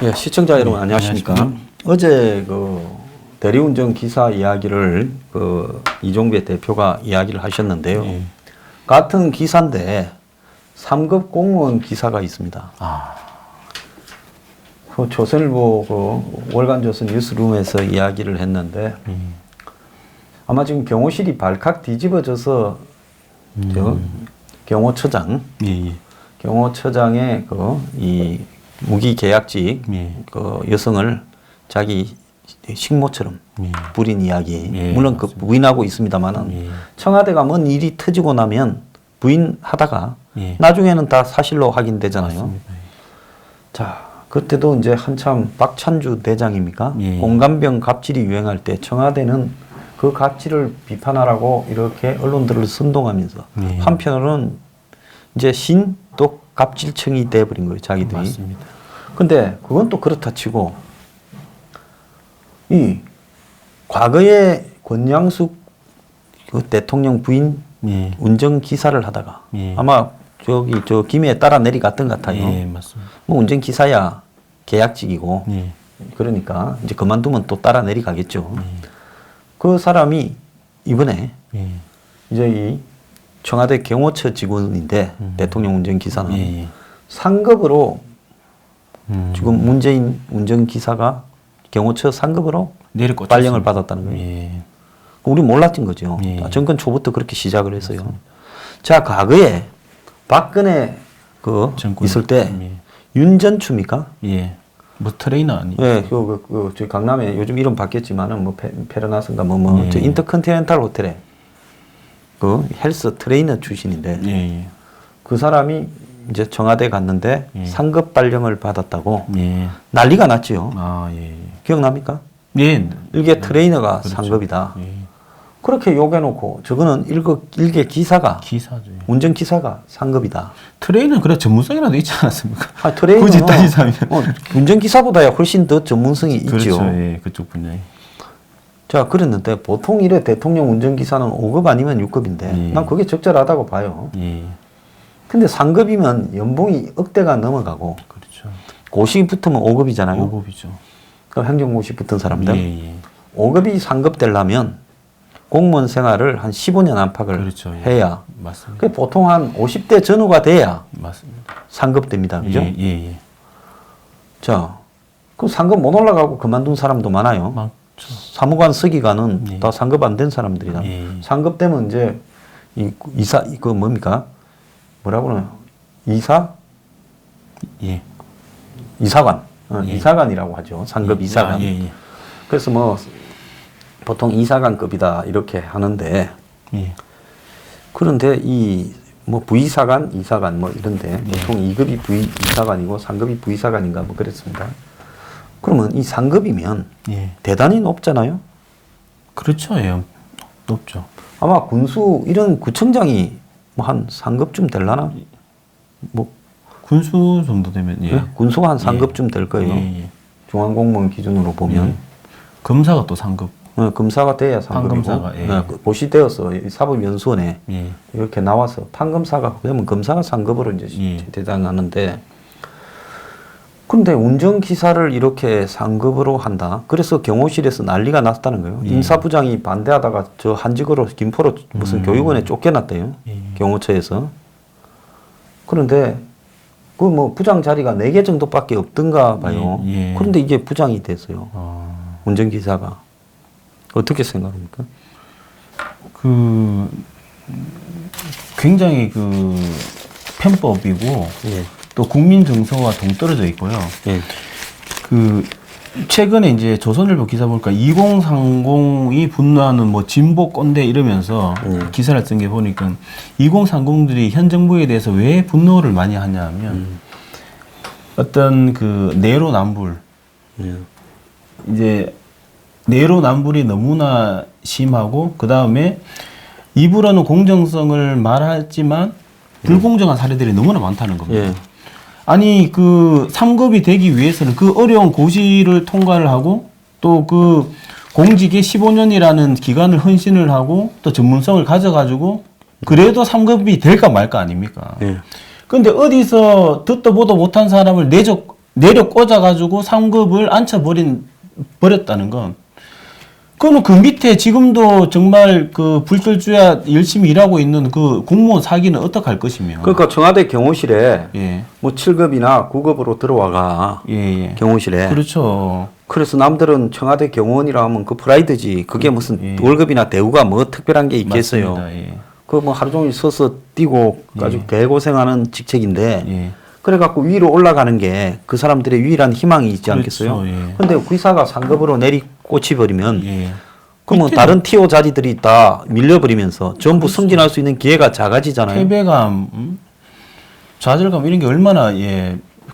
예, 시청자 여러분 네, 안녕하십니까? 어제 그 대리운전 기사 이야기를 그 이종배 대표가 이야기를 하셨는데요. 네. 같은 기사인데 3급 공무원 기사가 있습니다. 그 조선일보 그 월간조선 뉴스룸에서 이야기를 했는데 아마 지금 경호실이 발칵 뒤집어져서 저 경호처장, 경호처장의 그 이 무기 계약직 그 여성을 자기 식모처럼 부린 이야기. 물론 그 부인하고 있습니다만은 청와대가 뭔 일이 터지고 나면 부인하다가 나중에는 다 사실로 확인되잖아요. 맞습니다. 자, 그때도 이제 한참 박찬주 대장입니까? 공감병 갑질이 유행할 때 청와대는 그 갑질을 비판하라고 이렇게 언론들을 선동하면서 한편으로는 이제 신도 갑질청이 돼버린 거예요, 자기들이. 맞습니다. 근데 그건 또 그렇다 치고 이 과거에 권양숙 그 대통령 부인 운전 기사를 하다가 아마 저기 저 김해에 따라 내려갔던 것 같아요. 맞습니다. 뭐 운전 기사야 계약직이고 그러니까 이제 그만두면 또 따라 내려가겠죠. 그 사람이 이번에 이제 이 청와대 경호처 직원인데 대통령 운전 기사는 상급으로 지금 문재인 운전 기사가 경호처 상급으로 발령을 받았다는 거예요. 우리 몰랐던 거죠. 정권 초부터 그렇게 시작을 했어요. 맞습니다. 자, 과거에 박근혜 그 있을 때 윤전추입니까? 뭐 트레이너 아니에요? 네, 저희 강남에 요즘 이름 바뀌었지만은 뭐 페르나스인가 저 인터컨티넨탈 호텔에 그 헬스 트레이너 출신인데 그 사람이 이제 청와대 갔는데 상급 발령을 받았다고 난리가 났지요. 기억납니까? 일개 트레이너가 그렇죠. 상급이다. 그렇게 욕해놓고 저거는 일개 기사가 기사죠. 운전 기사가 상급이다. 트레이너는 그래 전문성이라도 있지 않았습니까? 트레이너는 굳이 따지자면 운전 기사보다야 훨씬 더 전문성이 그렇죠. 있죠. 그쪽 분야에. 자, 그랬는데 보통 이래 대통령 운전기사는 5급 아니면 6급인데 난 그게 적절하다고 봐요. 근데 상급이면 연봉이 억대가 넘어가고 그렇죠. 고시 붙으면 5급이잖아요. 5급이죠. 그럼 행정고시 붙은 사람들 5급이 상급 되려면 공무원 생활을 한 15년 안팎을 그렇죠. 해야 맞습니다. 보통 한 50대 전후가 돼야 맞습니다. 상급 됩니다. 그죠? 자, 그 상급 못 올라가고 그만둔 사람도 많아요. 맞죠. 사무관 서기관은 다 상급 안 된 사람들이다. 상급 되면 이제 이사 그 뭡니까? 뭐라고 그러나요? 이사관. 이사관이라고 하죠. 상급 이사관. 그래서 뭐 보통 이사관급이다 이렇게 하는데 그런데 이 뭐 부이사관, 이사관 뭐 이런데 보통 2급이 부이사관이고 3급이 부이사관인가 뭐 그랬습니다. 그러면 이 상급이면 대단히 높잖아요. 그렇죠. 높죠. 아마 군수 이런 구청장이 뭐 한 상급쯤 될라나? 뭐 군수 정도 되면 군수가 한 상급쯤 될 거예요. 중앙공무원 기준으로 보면 검사가 또 상급. 검사가 돼야 상급이고 판검사가 고시되어서 사법연수원에 이렇게 나와서 판검사가 되면 검사가 상급으로 이제 대장하는데 근데 운전기사를 이렇게 상급으로 한다. 그래서 경호실에서 난리가 났다는 거예요. 인사부장이 반대하다가 저 한직으로 김포로 무슨 교육원에 쫓겨났대요. 경호처에서. 그런데 그 뭐 부장 자리가 4개 정도밖에 없던가 봐요. 그런데 이게 부장이 됐어요. 운전기사가. 어떻게 생각합니까? 굉장히 편법이고 또 국민 정서와 동떨어져 있고요. 최근에 이제 조선일보 기사 보니까 2030이 분노하는 뭐 진보 꼰대 이러면서 기사를 쓴 게 보니까 2030들이 현 정부에 대해서 왜 분노를 많이 하냐면 어떤 내로남불 이제 내로남불이 너무나 심하고 그 다음에 입으로는 공정성을 말하지만 불공정한 사례들이 너무나 많다는 겁니다. 아니 3급이 되기 위해서는 그 어려운 고시를 통과를 하고 또 공직에 15년이라는 기간을 헌신을 하고 또 전문성을 가져가지고 그래도 3급이 될까 말까 아닙니까? 근데 어디서 듣도 보도 못한 사람을 내적 내려 꽂아가지고 상급을 버렸다는 건, 그러면 그 밑에 지금도 정말 그 불철주야 열심히 일하고 있는 그 공무원 사기는 어떡할 것이며. 그러니까 청와대 경호실에 예. 뭐 7급이나 9급으로 들어와가 예. 경호실에. 그렇죠. 그래서 남들은 청와대 경호원이라 하면 그 프라이드지. 그게 무슨 월급이나 대우가 뭐 특별한 게 있겠어요. 맞습니다. 예. 그 뭐 하루 종일 서서 뛰고 아주 개고생하는 직책인데 예. 그래갖고 위로 올라가는 게 그 사람들의 유일한 희망이 있지 않겠어요? 그렇죠. 예. 근데 기사가 상급으로 내리 꽂히버리면 예. 그러면 밑에는- 다른 티오 자리들이 다 밀려버리면서 전부 승진할 수 있는 기회가 작아지잖아요. 패배감, 좌절감 이런 게 얼마나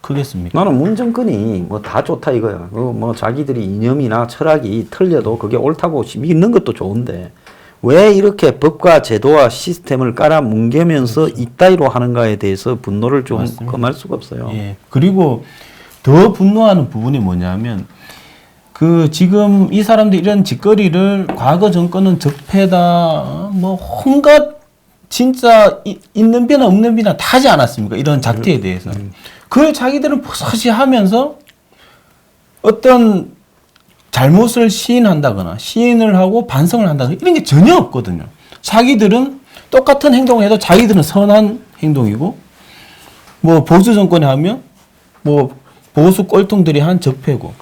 크겠습니까? 나는 문정권이 뭐 다 좋다 이거야. 뭐 자기들이 이념이나 철학이 틀려도 그게 옳다고 믿는 것도 좋은데 왜 이렇게 법과 제도와 시스템을 깔아 뭉개면서 이따위로 하는가에 대해서 분노를 좀 맞습니다. 금할 수가 없어요. 예. 그리고 더 분노하는 부분이 뭐냐면 그 지금 이 사람들이 이런 짓거리를 과거 정권은 적폐다 뭐 온갖 진짜 있는 비나 없는 비나 다 하지 않았습니까? 이런 작태에 대해서. 그걸 자기들은 버섯이 하면서 어떤 잘못을 시인한다거나 시인을 하고 반성을 한다거나 이런 게 전혀 없거든요. 자기들은 똑같은 행동을 해도 자기들은 선한 행동이고 뭐 보수 정권이 하면 뭐 보수 꼴통들이 한 적폐고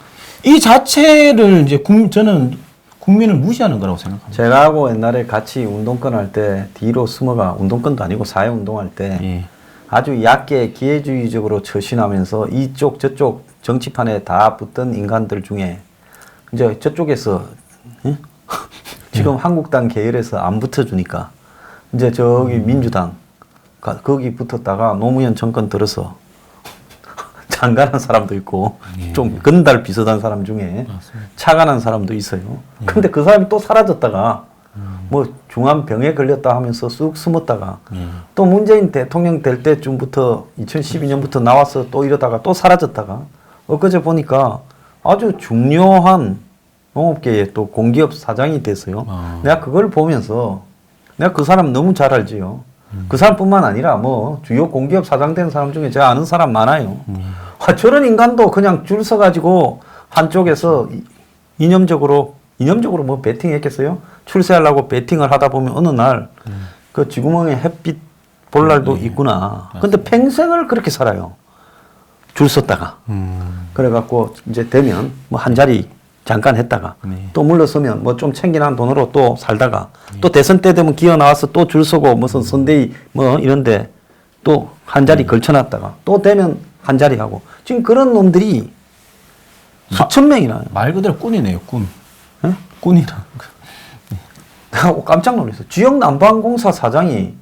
이 자체를 이제 저는 국민을 무시하는 거라고 생각합니다. 제가 하고 옛날에 같이 운동권 할 때 뒤로 숨어가 운동권도 아니고 사회운동할 때 예. 아주 얕게 기회주의적으로 처신하면서 이쪽 저쪽 정치판에 다 붙던 인간들 중에 이제 저쪽에서 응? 지금 한국당 계열에서 안 붙어주니까 이제 저기 민주당 거기 붙었다가 노무현 정권 들어서 장가난 사람도 있고 좀 건달 비슷한 사람 중에 차가난 사람도 있어요. 근데 그 사람이 또 사라졌다가 뭐 중환병에 걸렸다 하면서 쑥 숨었다가 또 문재인 대통령 될 때쯤부터 2012년부터 나와서 또 이러다가 또 사라졌다가 엊그제 보니까 아주 중요한 농업계의 또 공기업 사장이 됐어요. 내가 그걸 보면서 내가 그 사람 너무 잘 알지요. 그 사람뿐만 아니라 뭐 주요 공기업 사장 된 사람 중에 제가 아는 사람 많아요. 저런 인간도 그냥 줄 서가지고 한쪽에서 이념적으로 뭐 베팅했겠어요? 출세하려고 베팅을 하다 보면 어느 날 그 쥐구멍에 햇빛 볼 날도 있구나. 근데 평생을 그렇게 살아요. 줄 섰다가. 그래갖고 이제 되면 뭐 한 자리 잠깐 했다가 또 물러서면 뭐 좀 챙기는 돈으로 또 살다가 또 대선 때 되면 기어 나와서 또 줄 서고 무슨 선대위 뭐 이런데 또 한 자리 걸쳐놨다가 또 되면 한 자리 하고 지금 그런 놈들이 수천 명이나. 말 그대로 꾼이네요, 꾼. 예? 꾼이라. 내가 깜짝 놀랐어. 지역난방공사 사장이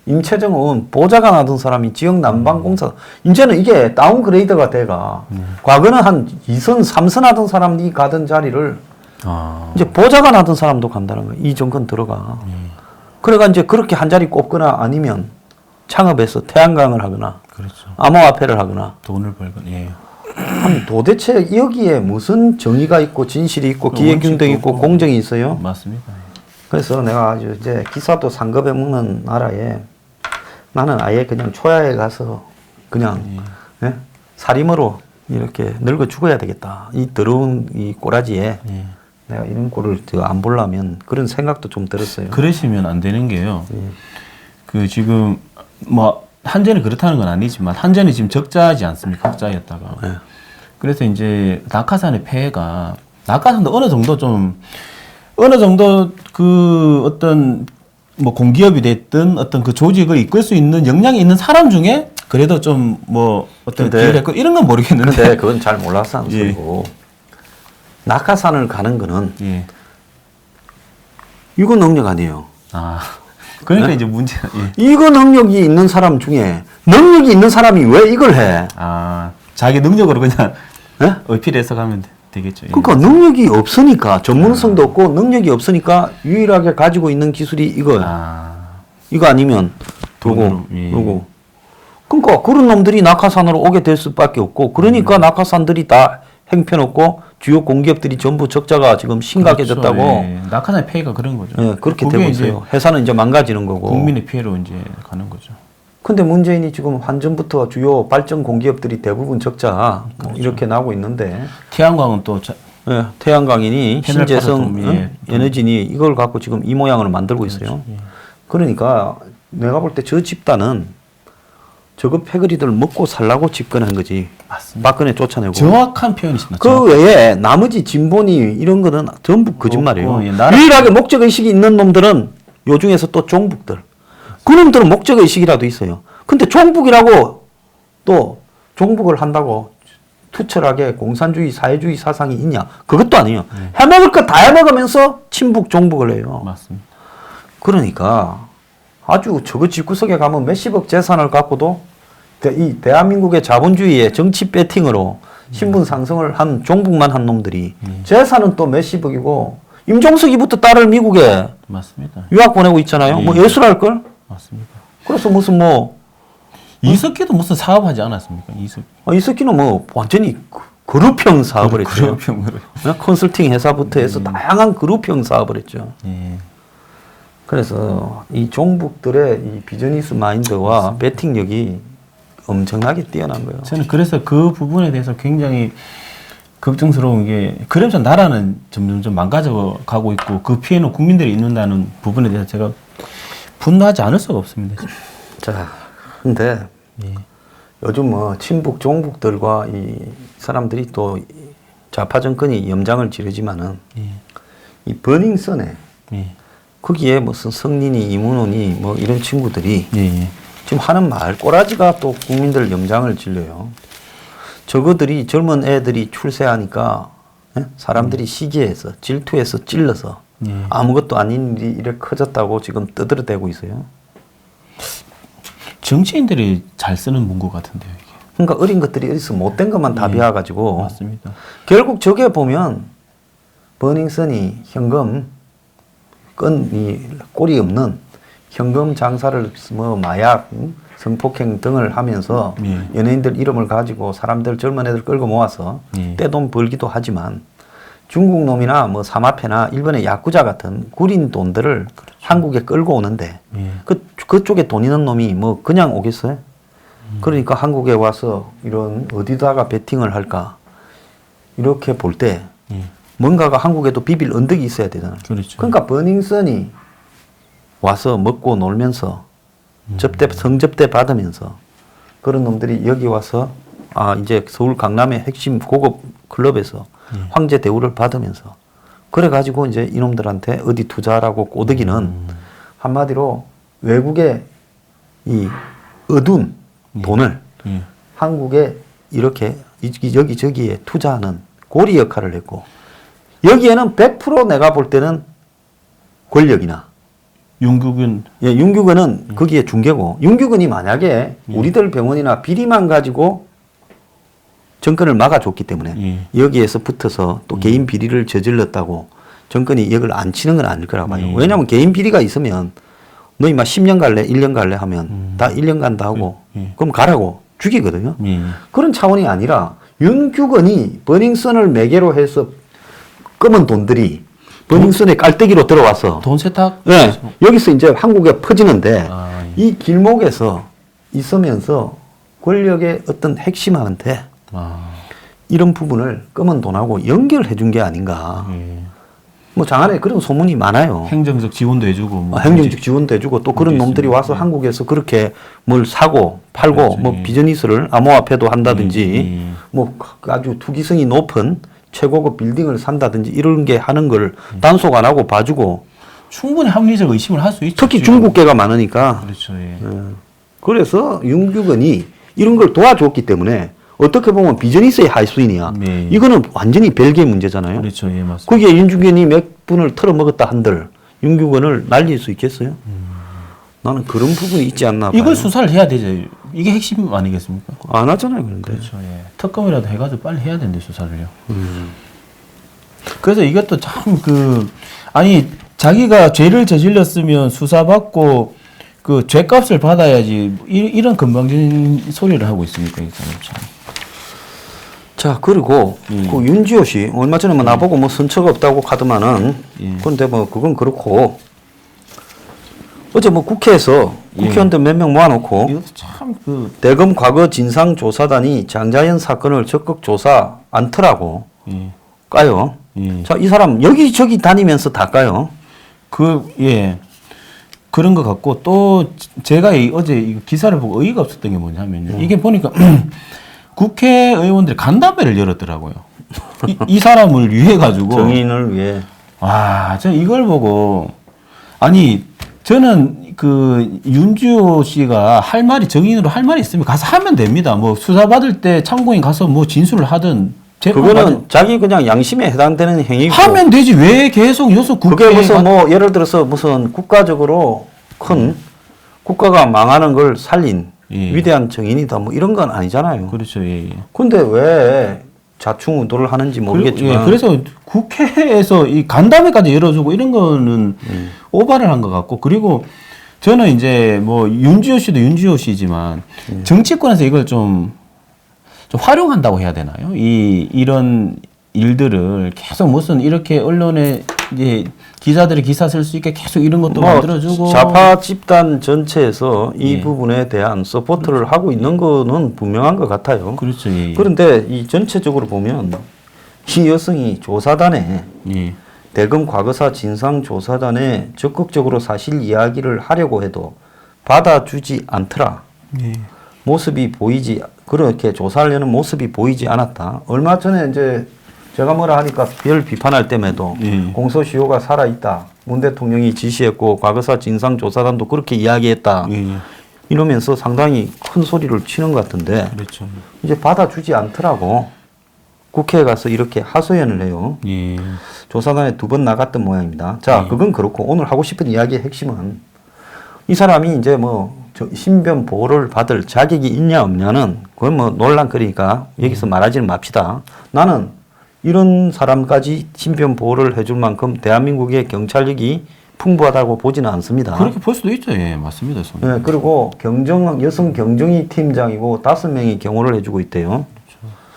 임채정은 보좌관 하던 사람이 지역난방공사 이제는 이게 다운그레이드가 돼가 과거는 한 2선 3선 하던 사람이 가던 자리를 이제 보좌관 하던 사람도 간다는 거야. 이 정권 들어가. 그래가 이제 그렇게 한 자리 꼽거나 아니면 창업해서 태양광을 하거나 그렇죠. 암호화폐를 하거나 돈을 벌건. 예. 아니 도대체 여기에 무슨 정의가 있고 진실이 있고 기회균등이 있고 공정이 있어요? 맞습니다. 그래서 내가 아주 이제 기사도 상급에 먹는 나라에 나는 아예 그냥 초야에 가서 그냥 예? 살림으로 이렇게 늙어 죽어야 되겠다. 이 더러운 이 꼬라지에 내가 이런 꼴을 안 보려면 그런 생각도 좀 들었어요. 그러시면 안 되는 게요. 그 지금 뭐 한전이 그렇다는 건 아니지만 한전이 지금 적자지 않습니까? 흑자였다가. 네. 그래서 이제 낙하산의 폐해가 낙하산도 어느 정도 그 어떤 뭐 공기업이 됐든 어떤 그 조직을 이끌 수 있는 역량이 있는 사람 중에 그래도 좀 뭐 어떤 기회를 했고 이런 건 모르겠는데. 근데 그건 잘 몰라서 안 쓰고 낙하산을 가는 거는 이거 능력 아니에요. 그러니까 네? 이제 문제가. 이거 능력이 있는 사람 중에 능력이 있는 사람이 왜 이걸 해? 자기 능력으로 그냥 네? 어필해서 가면 되겠죠. 그러니까 능력이 없으니까 전문성도 없고 능력이 없으니까 유일하게 가지고 있는 기술이 이거야. 이거 아니면 돈으로, 요거. 그러니까 그런 놈들이 낙하산으로 오게 될 수밖에 없고 그러니까 낙하산들이 다 형편없고 주요 공기업들이 전부 적자가 지금 심각해졌다고. 그렇죠. 낙하산의 폐해가 그런 거죠. 예, 그렇게 되고 있어요. 회사는 이제 망가지는 거고. 국민의 피해로 이제 가는 거죠. 근데 문재인이 지금 환전부터 주요 발전 공기업들이 대부분 적자 뭐 이렇게 나오고 있는데 태양광은 또 예, 태양광이니 패널 신재생 팔아도, 예, 에너지니 이걸 갖고 지금 이 모양으로 만들고 있어요. 예. 그러니까 내가 볼 때 저 집단은 저거 패거리들 먹고 살라고 집권한 거지. 맞습니다. 박근혜 쫓아내고. 정확한 표현이십니다. 그 외에 나머지 진보니 이런 거는 전부 거짓말이에요. 예, 나라- 유일하게 목적의식이 있는 놈들은 요 중에서 또 종북들. 그 놈들은 목적의식이라도 있어요. 근데 종북이라고 또 종북을 한다고 투철하게 공산주의, 사회주의 사상이 있냐? 그것도 아니에요. 해먹을 거 다 해먹으면서 친북, 종북을 해요. 맞습니다. 그러니까 아주 저거 집구석에 가면 몇십억 재산을 갖고도 이 대한민국의 자본주의의 정치 배팅으로 신분 상승을 한 종북만 한 놈들이 재산은 또 몇십억이고 임종석이부터 딸을 미국에 맞습니다. 유학 보내고 있잖아요. 뭐 예술할 걸? 맞습니다. 그래서 무슨 뭐 이석기도 무슨 사업하지 않았습니까? 이석기는 뭐 완전히 그룹형 사업을 했죠. 그룹형으로. 컨설팅 회사부터 해서 다양한 그룹형 사업을 했죠. 예. 그래서 이 종북들의 이 비즈니스 마인드와 배팅력이 엄청나게 뛰어난 거예요. 저는 그래서 그 부분에 대해서 굉장히 걱정스러운 게 그러면서 나라는 점점 망가져 가고 있고 그 피해는 국민들이 입는다는 부분에 대해서 제가 분노하지 않을 수가 없습니다. 자, 근데 예. 요즘 뭐 친북 종북들과 이 사람들이 또 좌파 정권이 염장을 지르지만은 예. 이 버닝썬에 예. 거기에 무슨 성린이 이문호니 뭐 이런 친구들이 예. 지금 하는 말 꼬라지가 또 국민들 염장을 질려요. 저거들이 젊은 애들이 출세하니까 예? 사람들이 시기해서 질투해서 찔러서 예. 아무것도 아닌 일이 이렇게 커졌다고 지금 떠들어대고 있어요. 정치인들이 잘 쓰는 문구 같은데요, 이게. 그러니까 어린 것들이 어디서 못된 것만 다 배워가지고 맞습니다. 결국 저게 보면 버닝썬이 현금 이 꼬리 없는 현금 장사를 뭐 마약, 성폭행 등을 하면서 예. 연예인들 이름을 가지고 사람들 젊은 애들 끌고 모아서 예. 떼돈 벌기도 하지만 중국 놈이나 뭐 사마페나 일본의 야쿠자 같은 구린 돈들을 한국에 끌고 오는데 예. 그쪽에 돈 있는 놈이 뭐 그냥 오겠어요? 그러니까 한국에 와서 이런 어디다가 베팅을 할까 이렇게 볼 때 예. 뭔가가 한국에도 비빌 언덕이 있어야 되잖아요. 그렇죠. 그러니까 버닝썬이 와서 먹고 놀면서 성접대 받으면서 그런 놈들이 여기 와서 이제 서울 강남의 핵심 고급 클럽에서 황제 대우를 받으면서 그래가지고 이제 이놈들한테 어디 투자하라고 꼬드기는 한마디로 외국의 이 어두운 돈을 예. 한국에 이렇게 여기저기에 투자하는 고리 역할을 했고 여기에는 100% 내가 볼 때는 권력이나 윤국은 윤규근은 거기에 중개고 윤규근이 만약에 우리들 병원이나 비리만 가지고 정권을 막아줬기 때문에 여기에서 붙어서 또 개인 비리를 저질렀다고 정권이 역을 안 치는 건 아닐 거라고 봐요. 왜냐하면 개인 비리가 있으면 너 이마 10년 갈래 1년 갈래 하면 다 1년 간다 하고 그럼 가라고 죽이거든요. 그런 차원이 아니라 윤규근이 버닝썬을 매개로 해서 검은 돈들이 버닝썬의 깔때기로 들어와서 돈 세탁. 네, 여기서 이제 한국에 퍼지는데 예. 이 길목에서 있으면서 권력의 어떤 핵심한테 이런 부분을 검은 돈하고 연결해 준 게 아닌가. 뭐 장안에 그런 소문이 많아요. 행정적 지원도 해주고 뭐 행정적 지원도 해주고 또 그런 놈들이 와서 한국에서 그렇게 뭘 사고 팔고 그렇죠. 뭐 예. 비즈니스를 암호화폐도 한다든지 뭐 아주 투기성이 높은 최고급 빌딩을 산다든지 이런 게 하는 걸 단속 안 하고 봐주고 충분히 합리적 의심을 할 수 있죠. 특히 지금. 중국계가 많으니까 그렇죠. 예. 그래서 윤규근이 이런 걸 도와줬기 때문에 어떻게 보면 비즈니스의 하수인이야. 네. 이거는 완전히 별개의 문제잖아요. 그렇죠. 예, 맞습니다. 거기에 윤주견이 몇 분을 털어먹었다 한들 윤규근을 날릴 수 있겠어요? 나는 그런 부분이 있지 않나 봐요. 이걸 수사를 해야 되죠. 이게 핵심 아니겠습니까? 안 하잖아요, 그런데. 그렇죠. 예. 특검이라도 해가지고 빨리 해야 되는데 수사를요. 그래서 이것도 참 아니 자기가 죄를 저질렀으면 수사받고 그 죄값을 받아야지 이런 건방진 소리를 하고 있으니까 이 사람 참. 자, 그리고 그 윤지호 씨 얼마 전에 뭐 나보고 뭐 선처가 없다고 하더만은 그런데 뭐 그건 그렇고 어제 뭐 국회에서 국회의원들 몇 명 모아놓고 이것도 참 대검 과거 진상조사단이 장자연 사건을 적극 조사 않더라고 까요. 자, 이 사람 여기저기 다니면서 다 까요. 그런 것 같고 또 제가 어제 이 기사를 보고 어이가 없었던 게 뭐냐면요. 이게 보니까 국회의원들이 간담회를 열었더라고요. 이 사람을 위해 가지고 정인을 위해. 와, 저 이걸 보고 아니 저는 그 윤주호 씨가 할 말이 정인으로 할 말이 있으면 가서 하면 됩니다. 뭐 수사 받을 때 참고인 가서 뭐 진술을 하든 그거는 자기 그냥 양심에 해당되는 행위고 하면 되지. 왜 계속 여기서 그게 무슨 뭐 예를 들어서 무슨 국가적으로 큰 국가가 망하는 걸 살린 위대한 정인이다 뭐 이런 건 아니잖아요. 그렇죠. 예. 근데 왜 자충우도를 하는지 모르겠지만 그래서 국회에서 이 간담회까지 열어주고 이런 거는 오바를 한 것 같고 그리고 저는 이제 뭐 윤지호 씨도 윤지호 씨지만 정치권에서 이걸 좀 활용한다고 해야 되나요? 이런 일들을 계속 무슨 이렇게 언론에 이제 기자들이 기사 쓸 수 있게 계속 이런 것도 만들어주고 좌파 집단 전체에서 이 부분에 대한 서포트를 하고 있는 거는 분명한 것 같아요. 그렇죠. 그런데 이 전체적으로 보면 이 여성이 조사단에 대검 과거사 진상조사단에 적극적으로 사실 이야기를 하려고 해도 받아주지 않더라. 모습이 보이지 그렇게 조사하려는 모습이 보이지 않았다. 얼마 전에 이제 제가 뭐라 하니까 별 비판할 때에도 공소시효가 살아있다. 문 대통령이 지시했고 과거사 진상조사단도 그렇게 이야기했다. 이러면서 상당히 큰 소리를 치는 것 같은데 그렇죠. 이제 받아주지 않더라고. 국회에 가서 이렇게 하소연을 해요. 조사단에 2번 나갔던 모양입니다. 자, 그건 그렇고 오늘 하고 싶은 이야기의 핵심은 이 사람이 이제 뭐 신변 보호를 받을 자격이 있냐 없냐는 그건 뭐 논란거리니까 여기서 말하지는 맙시다. 나는 이런 사람까지 신변 보호를 해줄 만큼 대한민국의 경찰력이 풍부하다고 보지는 않습니다. 그렇게 볼 수도 있죠. 예, 맞습니다. 네, 그리고 여성 경정위 팀장이고 5명이 경호를 해주고 있대요.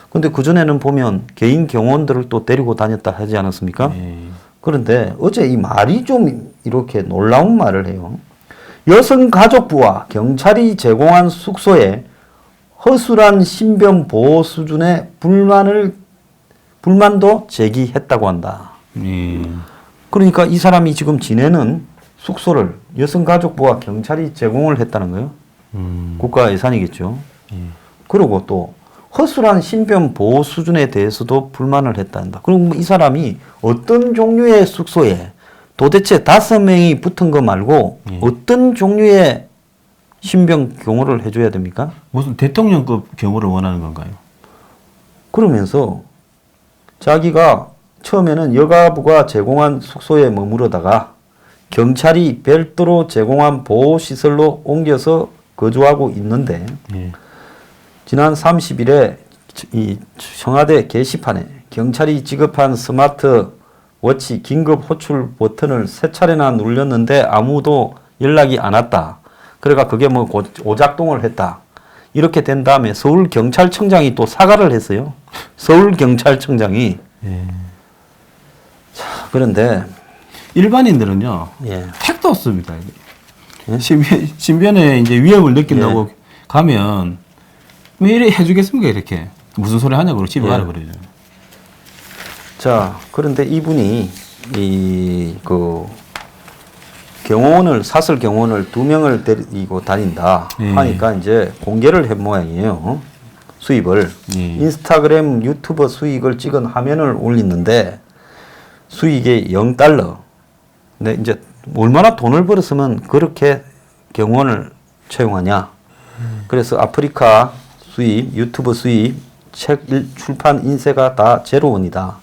근데 그전에는 보면 개인 경호원들을 또 데리고 다녔다 하지 않았습니까? 그런데 어제 이 말이 좀 이렇게 놀라운 말을 해요. 여성가족부와 경찰이 제공한 숙소에 허술한 신변 보호 수준의 불만도 제기했다고 한다. 그러니까 이 사람이 지금 지내는 숙소를 여성가족부와 경찰이 제공을 했다는 거예요. 국가 예산이겠죠. 그리고 또 허술한 신변 보호 수준에 대해서도 불만을 했다는다. 그럼 이 사람이 어떤 종류의 숙소에 도대체 5명이 붙은 거 말고 어떤 종류의 신변 경호를 해줘야 됩니까? 무슨 대통령급 경호를 원하는 건가요? 그러면서 자기가 처음에는 여가부가 제공한 숙소에 머무르다가 경찰이 별도로 제공한 보호시설로 옮겨서 거주하고 있는데 지난 30일에 이 청와대 게시판에 경찰이 지급한 스마트 워치 긴급 호출 버튼을 3차례나 눌렸는데 아무도 연락이 안 왔다. 그러니까 그게 뭐 오작동을 했다. 이렇게 된 다음에 서울경찰청장이 또 사과를 했어요. 서울경찰청장이. 자, 그런데 일반인들은요. 택도 없습니다. 신변에 이제 위협을 느낀다고 가면 왜 이래 해주겠습니까? 이렇게 무슨 소리 하냐고 집에 가라 그러죠. 자, 그런데 이분이 경호원을 사설 경호원을 2명을 데리고 다닌다 하니까 이제 공개를 한 모양이에요. 수입을 인스타그램 유튜버 수익을 찍은 화면을 올리는데 수익이 0달러. 근데 이제 얼마나 돈을 벌었으면 그렇게 경호원을 채용하냐. 그래서 아프리카 수입, 유튜브 수입, 책 출판 인쇄가 다 제로원이다.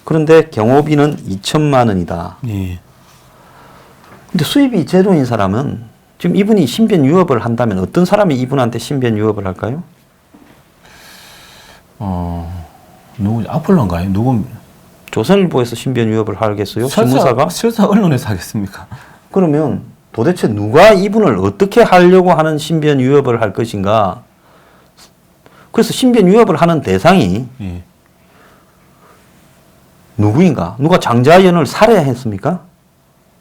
그런데 경호비는 2천만 원이다. 근데 수입이 제로인 사람은 지금 이분이 신변 유업을 한다면 어떤 사람이 이분한테 신변 유업을 할까요? 누구 아폴로인가요? 누구? 조선일보에서 신변 유업을 하겠어요? 신문사가? 설사 언론에서 하겠습니까? 그러면 도대체 누가 이분을 어떻게 하려고 하는 신변 유업을 할 것인가? 그래서 신변 유업을 하는 대상이 누구인가? 누가 장자연을 살해했습니까?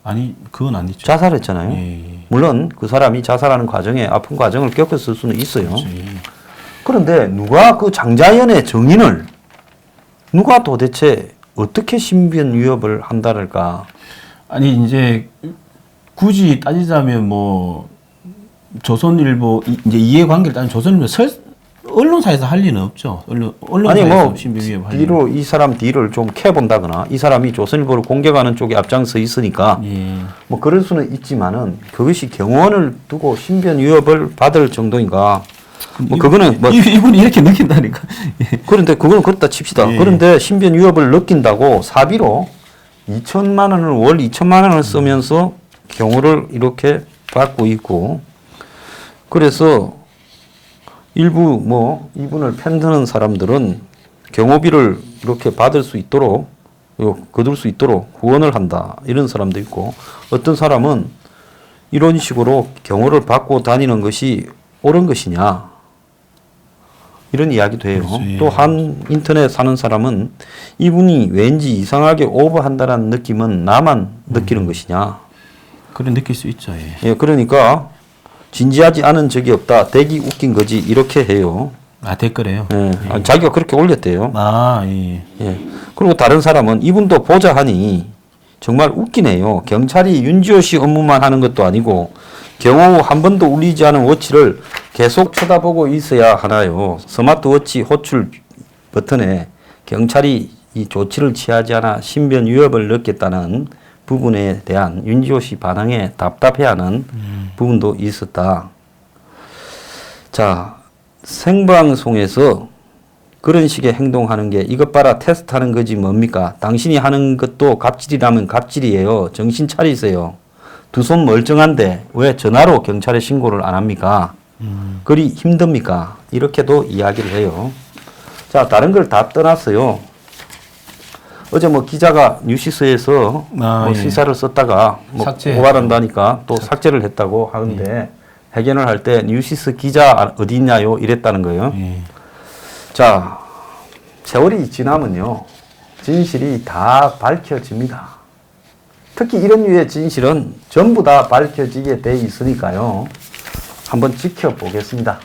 아니, 그건 아니죠. 자살했잖아요. 물론 그 사람이 자살하는 과정에 아픈 과정을 겪었을 수는 있어요. 그렇죠. 그런데 누가 그 장자연의 정인을 누가 도대체 어떻게 신변 위협을 한다랄까? 아니 이제 굳이 따지자면 뭐 조선일보 이제 이해관계를 따지면 조선일보 언론사에서 할 리는 없죠. 아니 언론사에서 뭐 신변 위협 할 뒤로 이 사람 뒤를 좀 캐본다거나 이 사람이 조선일보를 공격하는 쪽에 앞장서 있으니까 예. 뭐 그럴 수는 있지만은 그것이 경호원을 두고 신변 위협을 받을 정도인가? 뭐 그거는 뭐 이분이 이렇게 느낀다니까. 예. 그런데 그거는 그렇다 칩시다. 예. 그런데 신변 위협을 느낀다고 사비로 2천만 원을 월 2천만 원을 쓰면서 경호를 이렇게 받고 있고 그래서 일부 뭐 이분을 편드는 사람들은 경호비를 이렇게 받을 수 있도록 거둘 수 있도록 후원을 한다 이런 사람도 있고 어떤 사람은 이런 식으로 경호를 받고 다니는 것이 옳은 것이냐 이런 이야기도 해요. 그렇죠. 예. 또 한 인터넷 사는 사람은 이분이 왠지 이상하게 오버한다라는 느낌은 나만 느끼는 것이냐. 그래 느낄 수 있죠. 예. 예, 그러니까 진지하지 않은 적이 없다. 대기 웃긴 거지 이렇게 해요. 아 댓글에요. 예, 자기가 그렇게 올렸대요. 아 예. 예. 그리고 다른 사람은 이분도 보자 하니 정말 웃기네요. 경찰이 윤지호 씨 업무만 하는 것도 아니고 경호 후 한 번도 울리지 않은 워치를 계속 쳐다보고 있어야 하나요? 스마트워치 호출 버튼에 경찰이 이 조치를 취하지 않아 신변 위협을 느꼈다는 부분에 대한 윤지호 씨 반응에 답답해하는 부분도 있었다. 자, 생방송에서 그런 식의 행동하는 게 이것 봐라 테스트하는 거지 뭡니까? 당신이 하는 것도 갑질이라면 갑질이에요. 정신 차리세요. 두 손 멀쩡한데 왜 전화로 경찰에 신고를 안 합니까? 그리 힘듭니까? 이렇게도 이야기를 해요. 자, 다른 걸 다 떠났어요. 어제 뭐 기자가 뉴시스에서 뭐 예. 시사를 썼다가 뭐 고발한다니까 또 삭제를 했다고 하는데 회견을 할 때 뉴시스 기자 어디 있냐요? 이랬다는 거예요. 예. 자, 세월이 지나면요. 진실이 다 밝혀집니다. 특히 이런 류의 진실은 전부 다 밝혀지게 돼 있으니까요. 한번 지켜보겠습니다.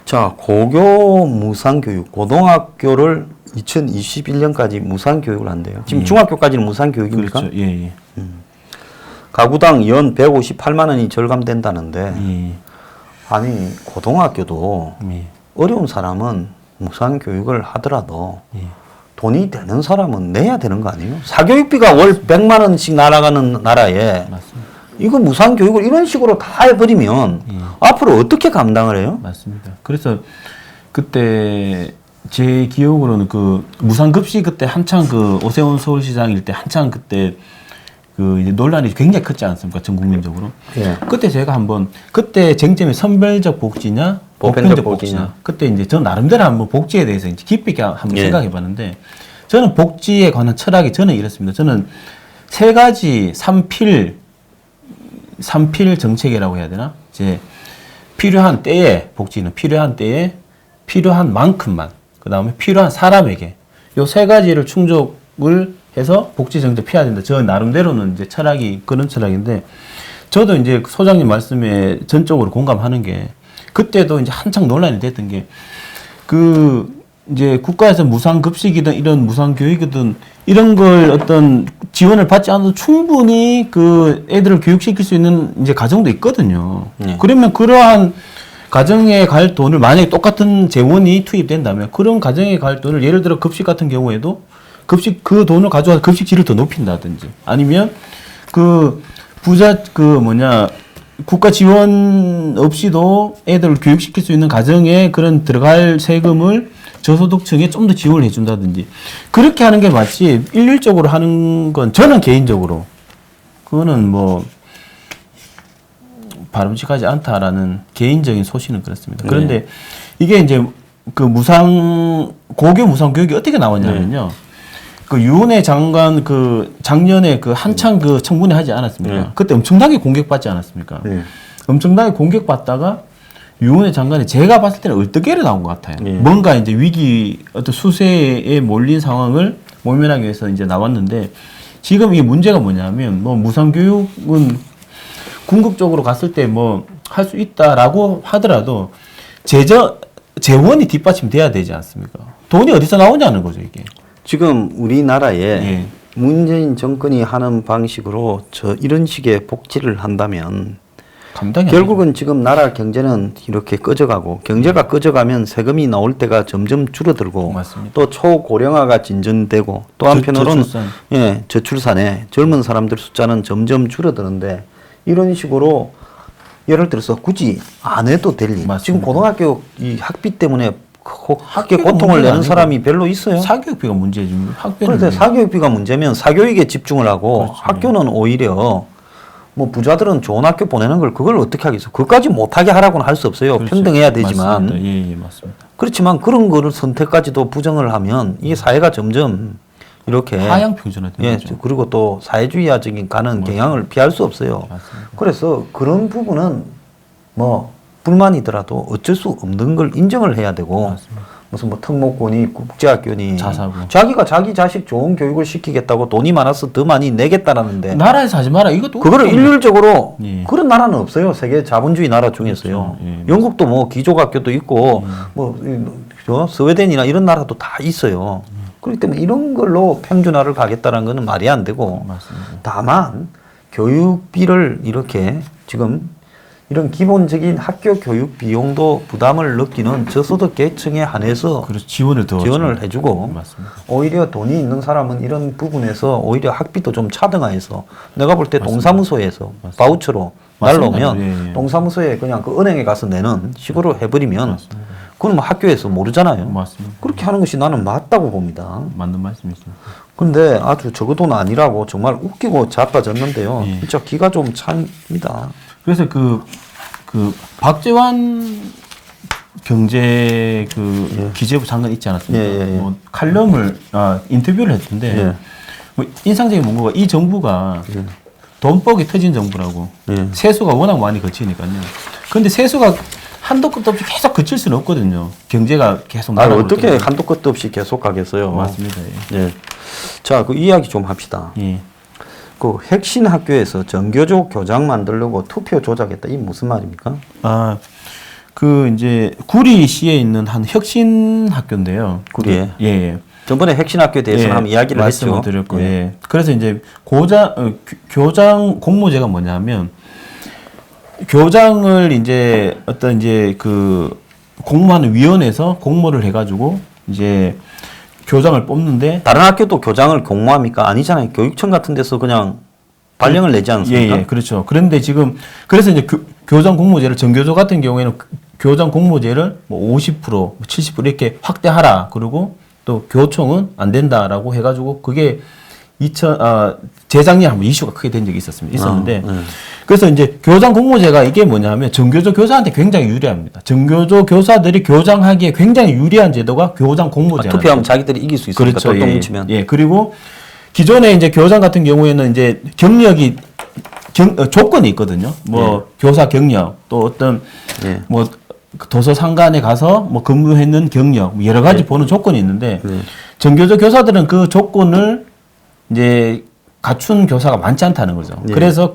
자, 고교 무상교육, 고등학교를 2021년까지 무상교육을 한대요. 지금 중학교까지는 무상교육입니까? 그렇죠. 예. 예. 가구당 연 158만 원이 절감된다는데 예. 아니 고등학교도 예. 어려운 사람은 무상교육을 하더라도 예. 돈이 되는 사람은 내야 되는 거 아니에요? 사교육비가 월 100만 원씩 날아가는 나라에 맞습니다. 이거 무상교육을 이런 식으로 다 해버리면 앞으로 어떻게 감당을 해요? 맞습니다. 그래서 그때 제 기억으로는 그 무상급식 그때 한창 그 오세훈 서울시장일 때 한창 그때 그 이제 논란이 굉장히 컸지 않습니까? 전 국민적으로. 예. 그때 제가 한번 그때 쟁점이 선별적 복지냐 보편적 복지냐. 그때 이제 저 나름대로 한번 복지에 대해서 이제 깊이 있게 한번 예. 생각해봤는데 저는 복지에 관한 철학이 저는 이렇습니다. 저는 세 가지 삼필 정책이라고 해야 되나? 이제 필요한 때에 복지는 필요한 때에 필요한 만큼만 그 다음에 필요한 사람에게 요 세 가지를 충족을 해서 복지 정책 피해야 된다. 저 나름대로는 이제 철학이 그런 철학인데 저도 이제 소장님 말씀에 전적으로 공감하는 게 그때도 이제 한창 논란이 됐던 게 그 이제 국가에서 무상급식이든 이런 무상교육이든 이런 걸 어떤 지원을 받지 않아도 충분히 그 애들을 교육시킬 수 있는 이제 가정도 있거든요. 네. 그러면 그러한 가정에 갈 돈을 만약에 똑같은 재원이 투입된다면 그런 가정에 갈 돈을 예를 들어 급식 같은 경우에도 급식 그 돈을 가져와서 급식 질을 더 높인다든지 아니면 그 국가 지원 없이도 애들을 교육시킬 수 있는 가정에 그런 들어갈 세금을 저소득층에 좀 더 지원을 해준다든지 그렇게 하는 게 맞지 일률적으로 하는 건 저는 개인적으로 그거는 뭐 바람직하지 않다라는 개인적인 소신은 그렇습니다. 그런데 이게 이제 그 고교 무상교육이 어떻게 나왔냐면요. 그 유은혜 장관 그 작년에 그 한창 그 청문회 하지 않았습니까? 그때 엄청나게 공격받지 않았습니까? 엄청나게 공격받다가 유은혜 장관이 제가 봤을 때는 얼떨결에 나온 것 같아요. 뭔가 이제 어떤 수세에 몰린 상황을 모면하기 위해서 이제 나왔는데 지금 이 문제가 뭐냐면 뭐 무상교육은 궁극적으로 갔을 때 뭐 할 수 있다라고 하더라도 재원이 뒷받침돼야 되지 않습니까? 돈이 어디서 나오냐는 거죠, 이게. 지금 우리나라에 예. 문재인 정권이 하는 방식으로 이런 식의 복지를 한다면 감당이 안 결국은 지금 나라 경제는 이렇게 꺼져가고 경제가 꺼져가면 세금이 나올 때가 점점 줄어들고 맞습니다. 또 초고령화가 진전되고 또 한편으로는 저출산에 젊은 사람들 숫자는 점점 줄어드는데 이런 식으로 예를 들어서 굳이 안 해도 될 일. 맞습니다. 지금 고등학교 이 학비 때문에 크게 학비가 고통을 문제가 내는 아니고 사람이 별로 있어요. 사교육비가 문제지. 학비는 그런데 사교육비가 문제면 사교육에 집중을 하고 그렇죠. 학교는 오히려 뭐 부자들은 좋은 학교 보내는 걸 그걸 어떻게 하겠어? 그것까지 못하게 하라고는 할 수 없어요. 그렇죠. 평등해야 되지만. 맞습니다. 예, 맞습니다. 그렇지만 그런 거를 선택까지도 부정을 하면 이게 사회가 점점 이렇게 하향 평준화 되는 예, 거죠. 그리고 또 사회주의화적인 가는 경향을 피할 수 없어요. 맞습니다. 그래서 그런 부분은 뭐 불만이더라도 어쩔 수 없는 걸 인정을 해야 되고 맞습니다. 무슨 뭐 특목고니 국제학교니 자사고. 자기가 자기 자식 좋은 교육을 시키겠다고 돈이 많아서 더 많이 내겠다라는데 나라에서 하지 마라. 이것도 그거를 일률적으로 예. 그런 나라는 없어요. 세계 자본주의 나라 중에서요. 그렇죠. 예, 영국도 뭐 기족학교도 있고 뭐 스웨덴이나 이런 나라도 다 있어요. 그렇기 때문에 이런 걸로 평준화를 가겠다는 거는 말이 안 되고 맞습니다. 다만 교육비를 이렇게 지금 이런 기본적인 학교 교육 비용도 부담을 느끼는 저소득 계층에 한해서 그래서 지원을 더 지원을 해주고 맞습니다. 오히려 돈이 있는 사람은 이런 부분에서 오히려 학비도 좀 차등화해서 내가 볼 때 동사무소에서 맞습니다. 바우처로 맞습니다. 날라오면 예, 예. 동사무소에 그냥 그 은행에 가서 내는 식으로 해버리면 맞습니다. 그건 뭐 학교에서 모르잖아요. 맞습니다. 그렇게 하는 것이 나는 맞다고 봅니다. 맞는 말씀이십니다. 근데 아주 적어도는 아니라고 정말 웃기고 자빠졌는데요. 예. 진짜 기가 좀 찹니다. 그래서 그 박재환 경제 기재부 장관 있지 않았습니까? 예, 예, 예. 뭐 칼럼을 인터뷰를 했던데 예. 뭐 인상적인 문구가 이 정부가 돈복이 터진 정부라고 예. 세수가 워낙 많이 거치니까요. 그런데 세수가 한도 끝도 없이 계속 거칠 수는 없거든요. 경제가 계속 날아올 어떻게 때는. 한도 끝도 없이 계속 가겠어요. 맞습니다. 예. 예. 자, 그 이야기 좀 합시다. 예. 그 핵심 학교에서 정교조 교장 만들려고 투표 조작했다. 이 무슨 말입니까? 이제 구리시에 있는 한 혁신 학교인데요. 구리에. 예. 저번에 핵심 학교에 대해서는 한번 이야기를 말씀을 했죠. 드렸고, 예. 예. 그래서 이제 교장 공모제가 뭐냐면 교장을 이제 어떤 이제 공모하는 위원회에서 공모를 해가지고 이제 교장을 뽑는데 다른 학교도 교장을 공모합니까? 아니잖아요. 교육청 같은 데서 그냥 발령을 내지 않습니까? 예, 그렇죠. 그런데 지금 그래서 이제 교장 공모제를 정교조 같은 경우에는 교장 공모제를 뭐 50%, 70% 이렇게 확대하라. 그리고 또 교총은 안 된다라고 해가지고 그게 재작년에 한번 이슈가 크게 된 적이 있었는데 그래서 이제 교장 공모제가 이게 뭐냐면 정교조 교사한테 굉장히 유리합니다. 정교조 교사들이 교장하기에 굉장히 유리한 제도가 교장 공모제. 투표하면 자기들이 이길 수 있으니까 그렇죠. 똘똘 예. 뭉치면. 예. 그리고 기존에 이제 교장 같은 경우에는 이제 경력이 조건이 있거든요. 뭐 교사 경력 또 어떤 예. 뭐 도서 상관에 가서 뭐 근무했는 경력 뭐 여러 가지 보는 조건이 있는데 정교조 교사들은 그 조건을 이제 갖춘 교사가 많지 않다는 거죠. 예. 그래서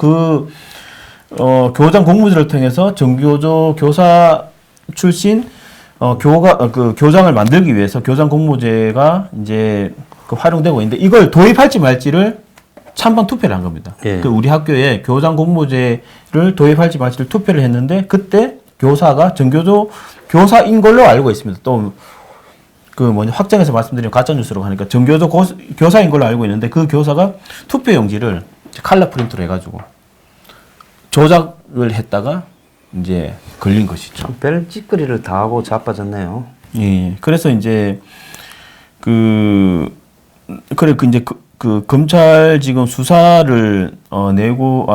교장 공모제를 통해서 정교조 교사 출신 교장을 만들기 위해서 교장 공모제가 이제 활용되고 있는데 이걸 도입할지 말지를 찬반 투표를 한 겁니다. 예. 우리 학교에 교장 공모제를 도입할지 말지를 투표를 했는데 그때 교사가 정교조 교사인 걸로 알고 있습니다. 또 확정해서 말씀드리면 가짜뉴스로 하니까 정교조 교사인 걸로 알고 있는데 그 교사가 투표 용지를 칼라 프린트로 해가지고 조작을 했다가 이제 걸린 것이죠. 참 별 찌꺼리를 다 하고 자빠졌네요. 예. 그래서 이제 이제 검찰 지금 수사를 내고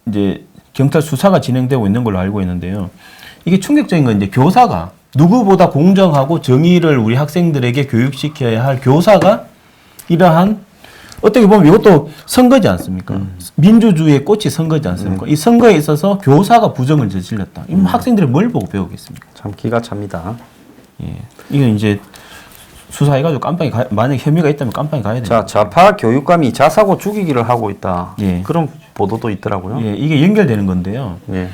이제 경찰 수사가 진행되고 있는 걸로 알고 있는데요. 이게 충격적인 건 이제 교사가 누구보다 공정하고 정의를 우리 학생들에게 교육시켜야 할 교사가 이러한 어떻게 보면 이것도 선거지 않습니까? 민주주의의 꽃이 선거지 않습니까? 이 선거에 있어서 교사가 부정을 저질렀다. 이 학생들이 뭘 보고 배우겠습니까? 참 기가 찹니다. 예. 이건 이제 수사해가지고 깜빵에 만약 혐의가 있다면 깜빵에 가야 돼요. 자, 좌파 교육감이 자사고 죽이기를 하고 있다. 예. 그런 보도도 있더라고요. 예, 이게 연결되는 건데요. 예.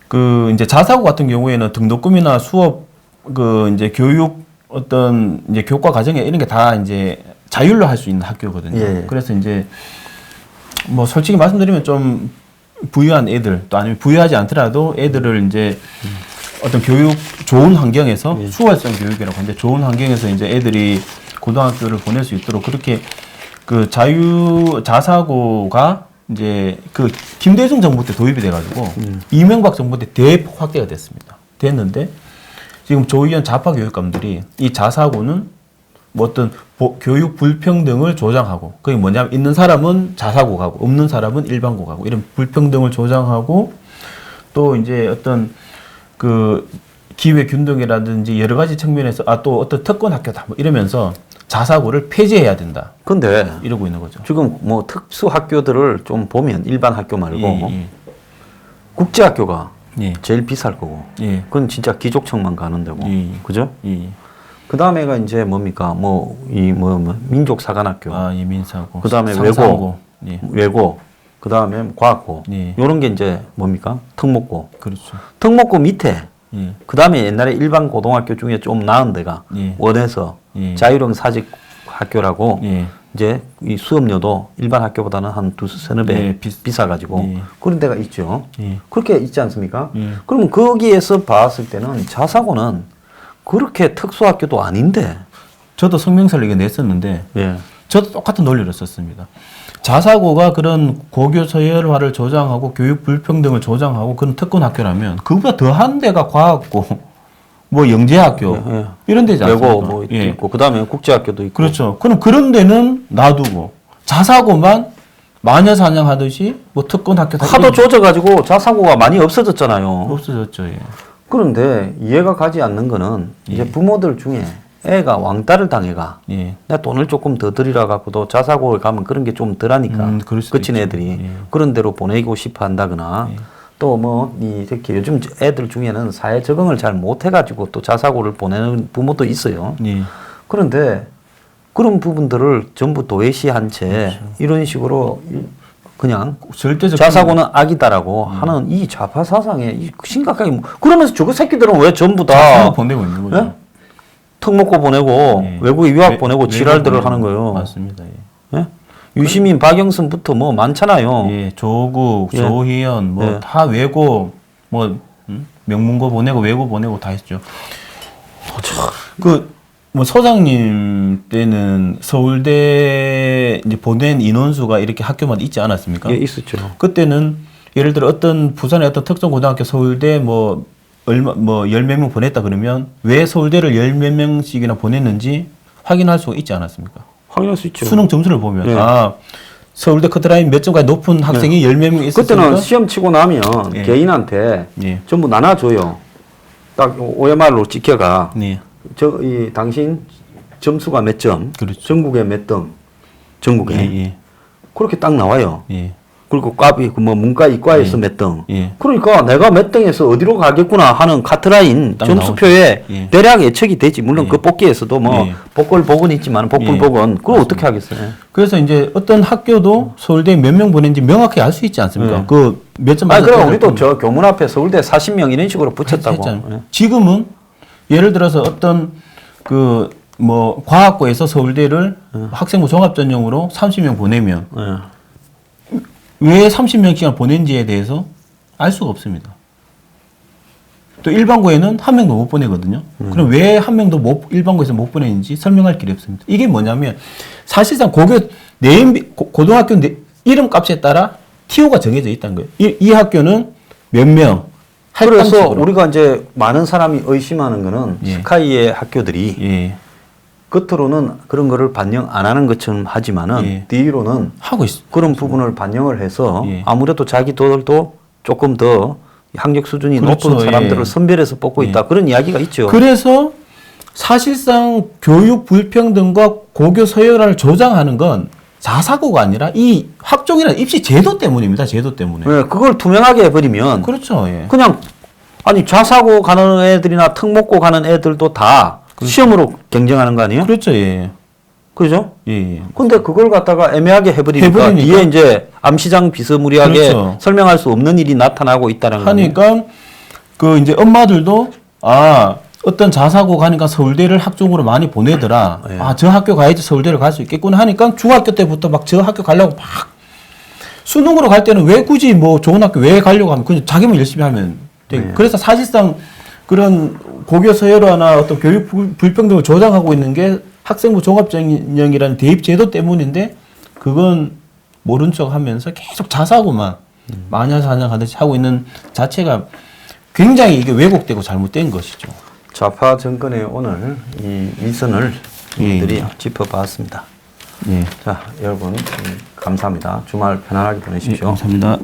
그 이제 자사고 같은 경우에는 등록금이나 수업 그 이제 교육 어떤 이제 교과 과정에 이런 게 다 이제 자율로 할 수 있는 학교거든요. 예. 그래서 이제 뭐 솔직히 말씀드리면 좀 부유한 애들 또 아니면 부유하지 않더라도 애들을 이제 어떤 교육 좋은 환경에서 수월성 교육이라고 하는데 좋은 환경에서 이제 애들이 고등학교를 보낼 수 있도록 그렇게 그 자사고가 이제 그 김대중 정부 때 도입이 돼가지고 이명박 정부 때 대폭 확대가 됐습니다. 됐는데 지금 조 의원 좌파 교육감들이 이 자사고는 뭐 어떤 교육 불평등을 조장하고 그게 뭐냐면 있는 사람은 자사고 가고 없는 사람은 일반고 가고 이런 불평등을 조장하고 또 이제 어떤 그 기회 균등이라든지 여러 가지 측면에서 또 어떤 특권 학교다 뭐 이러면서 자사고를 폐지해야 된다. 근데 이러고 있는 거죠. 지금 뭐 특수 학교들을 좀 보면 일반 학교 말고 예. 국제 학교가 예. 제일 비쌀 거고. 예. 그건 진짜 기족청만 가는 데고. 예. 그죠? 예. 그다음에가 이제 뭡니까? 뭐 민족 사관학교. 예, 민사고. 그다음에 상상고. 예. 외고. 그다음에 과학고. 예. 요런 게 이제 뭡니까? 특목고. 그렇죠. 특목고 밑에 예. 그다음에 옛날에 일반 고등학교 중에 좀 나은 데가 예. 원에서 예. 자율형 사직 학교라고 예. 이제 이 수업료도 일반 학교보다는 한 두세 배 예, 비싸가지고 예. 그런 데가 있죠. 예. 그렇게 있지 않습니까? 예. 그러면 거기에서 봤을 때는 자사고는 그렇게 특수학교도 아닌데. 저도 성명서를 이게 냈었는데 예. 저도 똑같은 논리를 썼습니다. 자사고가 그런 고교 서열화를 조장하고 교육 불평등을 조장하고 그런 특권 학교라면 그보다 더한 데가 과학고 뭐 영재학교 예. 이런 데지 않습니까? 외고 뭐 있고 그다음에 국제학교도 있고. 그렇죠. 그럼 그런 데는 놔두고 자사고만 마녀 사냥하듯이 뭐 특권 학교 다 하도 조져가지고 자사고가 많이 없어졌잖아요. 없어졌죠. 예. 그런데 이해가 가지 않는 거는 이제 부모들 중에 애가 왕따를 당해가 예. 내가 돈을 조금 더 들이라 갖고도 자사고에 가면 그런 게 좀 덜하니까 그럴 수도 그친 있죠. 애들이 예. 그런 데로 보내고 싶어 한다거나 또 뭐 이렇게 요즘 애들 중에는 사회 적응을 잘 못해가지고 또 자사고를 보내는 부모도 있어요. 예. 그런데 그런 부분들을 전부 도외시한 채 이런 식으로 그냥 절대적 자사고는 악이다라고 하는 이 좌파 사상에 심각하게 그러면서 저거 새끼들은 왜 전부 다 보내고 있는 거죠. 예? 특목고 보내고 예. 외국에 유학 보내고 지랄들을 하는 거예요. 맞습니다. 예. 예? 유시민, 박영선부터 뭐 많잖아요. 예, 조국, 예. 조희연 뭐 예. 다 외고 뭐 명문고 보내고 외고 보내고 다 했죠. 그 뭐 소장님 때는 서울대 이제 보낸 인원수가 이렇게 학교마다 있지 않았습니까? 예, 있었죠. 그때는 예를 들어 어떤 부산의 어떤 특정 고등학교 서울대 뭐 얼마 뭐 열 몇 명 보냈다 그러면 왜 서울대를 열 몇 명씩이나 보냈는지 확인할 수가 있지 않았습니까? 확인할 수 있죠. 수능 점수를 보면 예. 서울대 커트라인 몇 점까지 높은 학생이 열 몇 명 있었으니까 그때는 시험 치고 나면 예. 개인한테 예. 전부 나눠줘요. 딱 OMR로 찍혀가. 네. 이 당신 점수가 몇 점, 그렇죠. 전국에 몇 등, 전국에 예. 그렇게 딱 나와요. 예. 그리고 뭐 문과 이과에서 몇 등. 예. 그러니까 내가 몇 등에서 어디로 가겠구나 하는 카트라인 딱 점수표에 나오죠. 예. 대략 예측이 되지. 물론 예. 그 뽑기에서도 뭐 예. 복걸복은 있지만 복불복은 그걸 어떻게 하겠어요? 그래서 이제 어떤 학교도 서울대 몇 명 보낸지 명확히 알 수 있지 않습니까? 예. 그 몇 점 아, 그럼 맞았다고 우리도 저 교문 앞에 서울대 40명 이런 식으로 붙였다고. 했잖아요. 예. 지금은 예를 들어서 어떤 그 뭐 과학고에서 서울대를 학생부 종합 전형으로 30명 보내면 예. 왜 30명씩이나 보낸지에 대해서 알 수가 없습니다. 또 일반고에는 한 명도 못 보내거든요. 그럼 왜 한 명도 일반고에서 못 보내는지 설명할 길이 없습니다. 이게 뭐냐면 사실상 고등학교 이름값에 따라 TO가 정해져 있다는 거예요. 이 학교는 몇 명. 그래서 할당식으로. 우리가 이제 많은 사람이 의심하는 거는 예. 스카이의 학교들이 예. 겉으로는 그런 거를 반영 안 하는 것처럼 하지만은 예. 뒤로는 하고 있어. 그런 부분을 반영을 해서 예. 아무래도 자기들도 조금 더 학력 수준이 그렇죠. 높은 사람들을 예. 선별해서 뽑고 있다. 그런 이야기가 있죠. 그래서 사실상 교육 불평등과 고교 서열화를 조장하는 건 자사고가 아니라 이 학종이나 입시 제도 때문입니다. 제도 때문에. 네, 그걸 투명하게 해버리면 그렇죠. 예. 그냥 아니 자사고 가는 애들이나 특목고 가는 애들도 다 시험으로 경쟁하는 거 아니에요? 그렇죠, 예. 그죠? 예. 근데 그걸 갖다가 애매하게 해버리니까 뒤에 이제 암시장 비스무리하게 그렇죠. 설명할 수 없는 일이 나타나고 있다는 거예요. 하니까 그 이제 엄마들도 어떤 자사고 가니까 서울대를 학종으로 많이 보내더라. 예. 저 학교 가야지 서울대를 갈 수 있겠구나 하니까 중학교 때부터 막 저 학교 가려고 막 수능으로 갈 때는 왜 굳이 뭐 좋은 학교 왜 가려고 하면 그냥 자기만 열심히 하면 돼. 예. 그래서 사실상 그런 고교 서열화나 어떤 교육 불평등을 조장하고 있는 게 학생부 종합전형이라는 대입 제도 때문인데 그건 모른 척 하면서 계속 자사고만 마녀사냥하듯이 하고 있는 자체가 굉장히 이게 왜곡되고 잘못된 것이죠. 좌파 정권의 오늘 이 위선을 우리들이 짚어봤습니다. 예. 자, 여러분 감사합니다. 주말 편안하게 보내십시오. 감사합니다.